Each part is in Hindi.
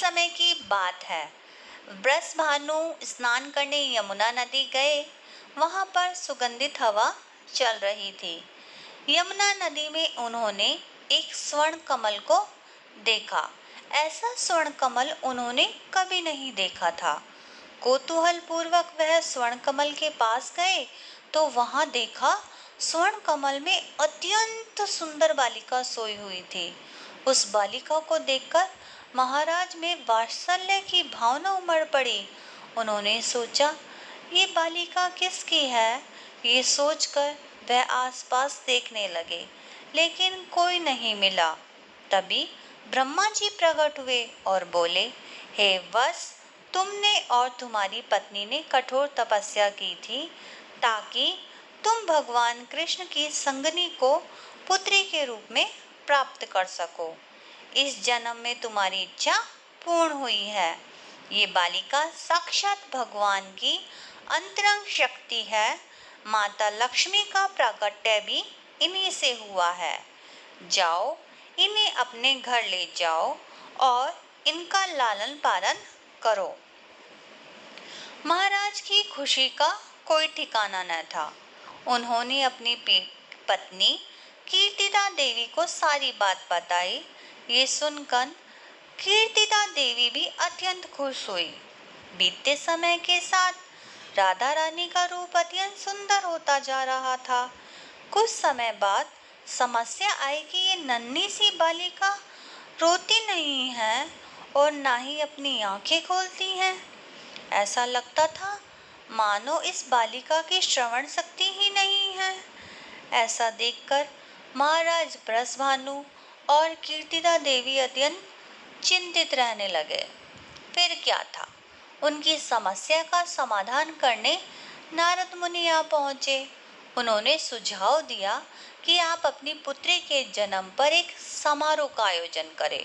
समय की बात है। वृषभानु स्नान करने यमुना नदी गए। वहां पर सुगंधित हवा चल रही थी। यमुना नदी में उन्होंने एक स्वर्ण कमल को देखा। ऐसा स्वर्ण कमल उन्होंने कभी नहीं देखा था। कौतूहल पूर्वक वह स्वर्ण कमल के पास गए तो वहां देखा स्वर्ण कमल में अत्यंत सुंदर बालिका सोई हुई थी। उस बालिका को देखकर महाराज में वात्सल्य की भावना उमड़ पड़ी। उन्होंने सोचा, ये बालिका किसकी है? ये सोचकर वह आसपास देखने लगे, लेकिन कोई नहीं मिला। तभी ब्रह्मा जी प्रकट हुए और बोले, हे वत्स, तुमने और तुम्हारी पत्नी ने कठोर तपस्या की थी ताकि तुम भगवान कृष्ण की संगनी को पुत्री के रूप में प्राप्त कर सको। इस जन्म में तुम्हारी इच्छा पूर्ण हुई है। ये बालिका साक्षात भगवान की अंतरंग शक्ति है। माता लक्ष्मी का प्राकट्य भी इन्हीं से हुआ है। जाओ, इन्हें अपने घर ले जाओ और इनका लालन पालन करो। महाराज की खुशी का कोई ठिकाना न था। उन्होंने अपनी पत्नी कीर्तिदा देवी को सारी बात बताई। ये सुनकर कीर्तिदा देवी भी अत्यंत खुश हुई। बीतते समय के साथ राधा रानी का रूप अत्यंत सुंदर होता जा रहा था। कुछ समय बाद समस्या आई कि ये नन्ही सी बालिका रोती नहीं है और ना ही अपनी आंखें खोलती है। ऐसा लगता था मानो इस बालिका की श्रवण शक्ति ही नहीं है। ऐसा देखकर महाराज वृषभानु और कीर्तिदा देवी अत्यंत चिंतित रहने लगे। फिर क्या था, उनकी समस्या का समाधान करने नारद मुनि आ पहुंचे। उन्होंने सुझाव दिया कि आप अपनी पुत्री के जन्म पर एक समारोह का आयोजन करें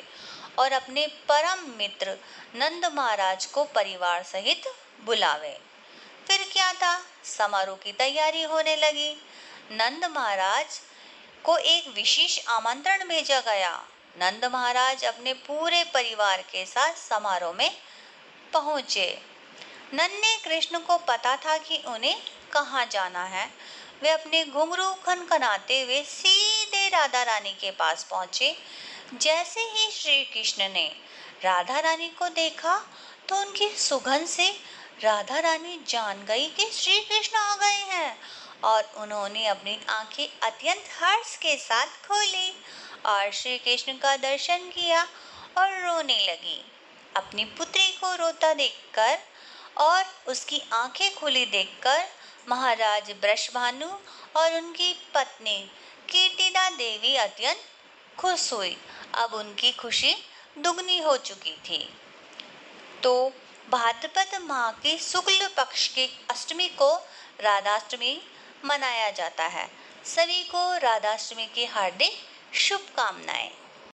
और अपने परम मित्र नंद महाराज को परिवार सहित बुलावें। फिर क्या था, समारोह की तैयारी होने लगी। नंद महाराज को एक विशेष आमंत्रण भेजा गया। नंद महाराज अपने पूरे परिवार के साथ समारोह में पहुंचे। नन्हे कृष्ण को पता था कि उन्हें कहाँ जाना है। वे अपने घुंघरू खनखनाते हुए सीधे राधा रानी के पास पहुंचे। जैसे ही श्री कृष्ण ने राधा रानी को देखा तो उनकी सुगंध से राधा रानी जान गई कि श्री कृष्ण आ गए हैं और उन्होंने अपनी आंखें अत्यंत हर्ष के साथ खोली और श्री कृष्ण का दर्शन किया और रोने लगी। अपनी पुत्री को रोता देखकर और उसकी आंखें खुली देखकर महाराज वृषभानु और उनकी पत्नी कीर्तिदा देवी अत्यंत खुश हुई। अब उनकी खुशी दुगनी हो चुकी थी। तो भाद्रपद माह की शुक्ल पक्ष की अष्टमी को राधाष्टमी मनाया जाता है। सभी को राधाष्टमी की हार्दिक शुभकामनाएं।